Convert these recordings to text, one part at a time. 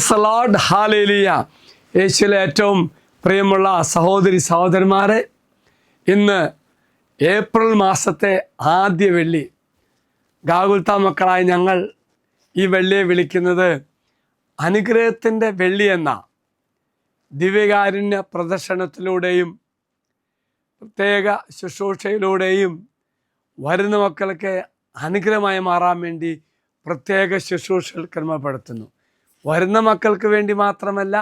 Price the Lord, hallelujah. യേശുവിലെ ഏറ്റവും പ്രിയമുള്ള സഹോദരി സഹോദരന്മാരെ, ഇന്ന് ഏപ്രിൽ മാസത്തെ ആദ്യ വെള്ളി. ഗാഗുൽത്ത മക്കളായ ഞങ്ങൾ ഈ വെള്ളിയെ വിളിക്കുന്നത് അനുഗ്രഹത്തിൻ്റെ വെള്ളി എന്ന ദിവ്യകാരുണ്യ പ്രദർശനത്തിലൂടെയും പ്രത്യേക ശുശ്രൂഷയിലൂടെയും വരുന്ന മക്കൾക്ക് അനുഗ്രഹമായി മാറാൻ വേണ്ടി പ്രത്യേക ശുശ്രൂഷകൾ ക്രമപ്പെടുത്തുന്നു. വരുന്ന മക്കൾക്ക് വേണ്ടി മാത്രമല്ല,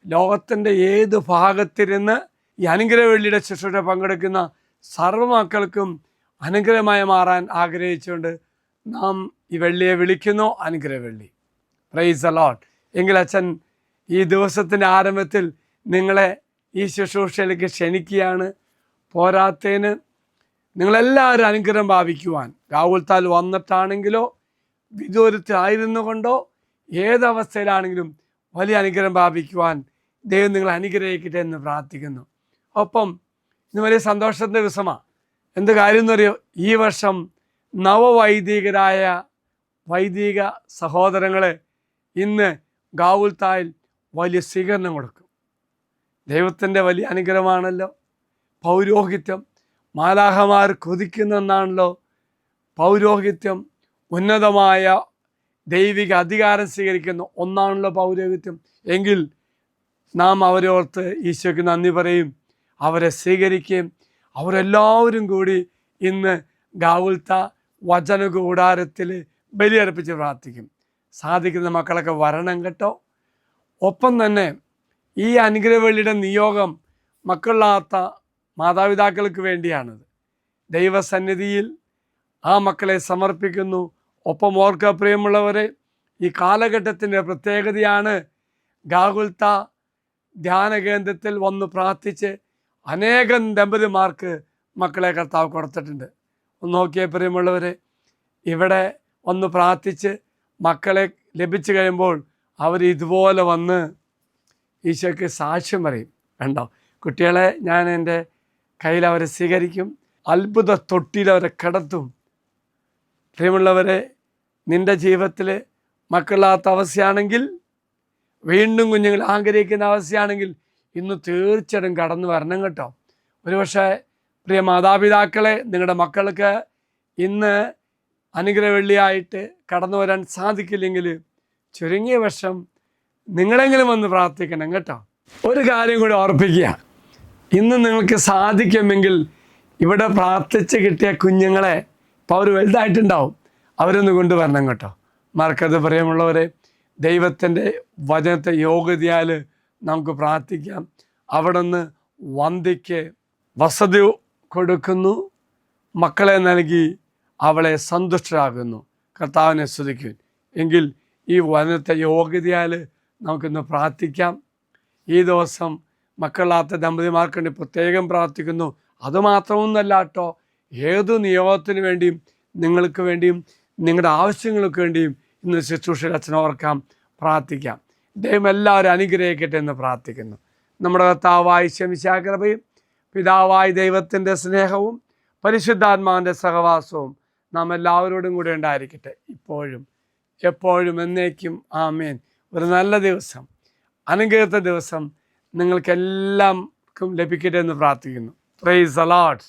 ലോകത്തിൻ്റെ ഏത് ഭാഗത്തിരുന്ന് ഈ അനുഗ്രഹ വെള്ളിയുടെ ശുശ്രൂഷ പങ്കെടുക്കുന്ന സർവ്വ മക്കൾക്കും അനുഗ്രഹമായി മാറാൻ ആഗ്രഹിച്ചുകൊണ്ട് നാം ഈ വെള്ളിയെ വിളിക്കുന്നു അനുഗ്രഹ വെള്ളി. Price the Lord. എങ്കിൽ അച്ഛൻ ഈ ദിവസത്തിൻ്റെ ആരംഭത്തിൽ നിങ്ങളെ ഈ ശുശ്രൂഷയിലേക്ക് ക്ഷണിക്കുകയാണ്. പോരാത്തതിന് നിങ്ങളെല്ലാവരും അനുഗ്രഹം ഭാവിക്കുവാൻ, ഗാഗുൽത്താൽ വന്നിട്ടാണെങ്കിലോ വിദൂരത്തിലായിരുന്നു കൊണ്ടോ ഏതവസ്ഥയിലാണെങ്കിലും വലിയ അനുഗ്രഹം പ്രാപിക്കുവാൻ ദൈവം നിങ്ങളെ അനുഗ്രഹിക്കട്ടെ എന്ന് പ്രാർത്ഥിക്കുന്നു. ഒപ്പം ഇന്ന് വലിയ സന്തോഷത്തിൻ്റെ ദിവസമാണ്. എന്ത് കാര്യം എന്നറിയോ? ഈ വർഷം നവവൈദികരായ വൈദിക സഹോദരങ്ങൾ ഇന്ന് ഗാഗുൽത്തായിൽ വലിയ സ്വീകരണം കൊടുക്കും. ദൈവത്തിൻ്റെ വലിയ അനുഗ്രഹമാണല്ലോ പൗരോഹിത്യം. മാലാഖമാർ കൊതിക്കുന്നെന്നാണല്ലോ പൗരോഹിത്യം. ഉന്നതമായ ദൈവിക അധികാരം സ്വീകരിക്കുന്ന ഒന്നാണല്ലോ പൗരോഹിത്യം. എങ്കിൽ നാം അവരെ ഓർത്ത് ഈശോയ്ക്ക് നന്ദി പറയും, അവരെ സ്വീകരിക്കുകയും അവരെല്ലാവരും കൂടി ഇന്ന് ഗാഗുൽത്ത വചന കൂടാരത്തിൽ ബലിയർപ്പിച്ച് പ്രാർത്ഥിക്കും. സാധിക്കുന്ന മക്കളൊക്കെ വരണം കേട്ടോ. ഒപ്പം തന്നെ ഈ അനുഗ്രഹവെള്ളിയുടെ നിയോഗം മക്കളില്ലാത്ത മാതാപിതാക്കൾക്ക് വേണ്ടിയാണത്. ദൈവസന്നിധിയിൽ ആ മക്കളെ സമർപ്പിക്കുന്നു. ഒപ്പം ഓർക്കുക പ്രിയമുള്ളവരെ, ഈ കാലഘട്ടത്തിൻ്റെ പ്രത്യേകതയാണ് ഗാഗുൽത്ത ധ്യാന കേന്ദ്രത്തിൽ വന്ന് പ്രാർത്ഥിച്ച് അനേകം ദമ്പതിമാർക്ക് മക്കളെ കർത്താവ് കൊടുത്തിട്ടുണ്ട്. ഒന്ന് നോക്കിയേ പ്രിയമുള്ളവരെ, ഇവിടെ വന്ന് പ്രാർത്ഥിച്ച് മക്കളെ ലഭിച്ചു കഴിയുമ്പോൾ അവർ ഇതുപോലെ വന്ന് ഈശോയ്ക്ക് സാക്ഷ്യം പറയും. കണ്ടോ, കുട്ടികളെ ഞാൻ എൻ്റെ കയ്യിൽ അവരെ സ്വീകരിക്കും, അത്ഭുത തൊട്ടിയിൽ അവരെ കിടത്തും. പ്രിയമുള്ളവരെ, നിൻ്റെ ജീവിതത്തിൽ മക്കളില്ലാത്ത അവസ്ഥയാണെങ്കിൽ, വീണ്ടും കുഞ്ഞുങ്ങൾ ആഗ്രഹിക്കുന്ന അവസ്ഥയാണെങ്കിൽ ഇന്ന് തീർച്ചയായിട്ടും കടന്നു വരണം കേട്ടോ. ഒരുപക്ഷെ പ്രിയ മാതാപിതാക്കളെ, നിങ്ങളുടെ മക്കൾക്ക് ഇന്ന് അനുഗ്രഹ വെള്ളിയായിട്ട് കടന്നു വരാൻ സാധിക്കില്ലെങ്കിൽ ചുരുങ്ങിയ വർഷം നിങ്ങളെങ്കിലും വന്ന് പ്രാർത്ഥിക്കണം കേട്ടോ. ഒരു കാര്യം കൂടി ഓർപ്പിക്കുക, ഇന്ന് നിങ്ങൾക്ക് സാധിക്കുമെങ്കിൽ ഇവിടെ പ്രാർത്ഥിച്ച് കിട്ടിയ കുഞ്ഞുങ്ങളെ ഇപ്പോൾ അവർ വലുതായിട്ടുണ്ടാവും, അവരൊന്ന് കൊണ്ടുവരണം കേട്ടോ. മറക്കരുത് പ്രിയമുള്ളവരെ, ദൈവത്തിൻ്റെ വചനത്തെ യോഗ്യതയാൽ നമുക്ക് പ്രാർത്ഥിക്കാം. അവിടെ നിന്ന് വന്ധ്യയ്ക്ക് വസതി കൊടുക്കുന്നു, മക്കളെ നൽകി അവളെ സന്തുഷ്ടരാകുന്നു. കർത്താവിനെ സ്തുതിക്കും. എങ്കിൽ ഈ വചനത്തെ യോഗ്യതയാൽ നമുക്കിന്ന് പ്രാർത്ഥിക്കാം. ഈ ദിവസം മക്കളില്ലാത്ത ദമ്പതിമാർക്ക് വേണ്ടി പ്രത്യേകം പ്രാർത്ഥിക്കുന്നു. അതുമാത്രമൊന്നല്ല കേട്ടോ, ഏതു നിയോഗത്തിന് വേണ്ടിയും നിങ്ങൾക്ക് വേണ്ടിയും നിങ്ങളുടെ ആവശ്യങ്ങൾക്ക് വേണ്ടിയും ഇന്ന് ശുശ്രൂഷയിൽ അച്ഛനെ ഓർക്കാം, പ്രാർത്ഥിക്കാം. ദൈവം എല്ലാവരും അനുഗ്രഹിക്കട്ടെ എന്ന് പ്രാർത്ഥിക്കുന്നു. നമ്മുടെ കർത്താവായ ശമിശിഹായുടെ കൃപയും പിതാവായ ദൈവത്തിൻ്റെ സ്നേഹവും പരിശുദ്ധാത്മാവിൻ്റെ സഹവാസവും നാം എല്ലാവരോടും കൂടെ ഉണ്ടായിരിക്കട്ടെ, ഇപ്പോഴും എപ്പോഴും എന്നേക്കും. ആമേൻ. ഒരു നല്ല ദിവസം, അനുഗ്രഹത്തെ ദിവസം നിങ്ങൾക്കെല്ലാവർക്കും ലഭിക്കട്ടെ എന്ന് പ്രാർത്ഥിക്കുന്നു. Price the Lord.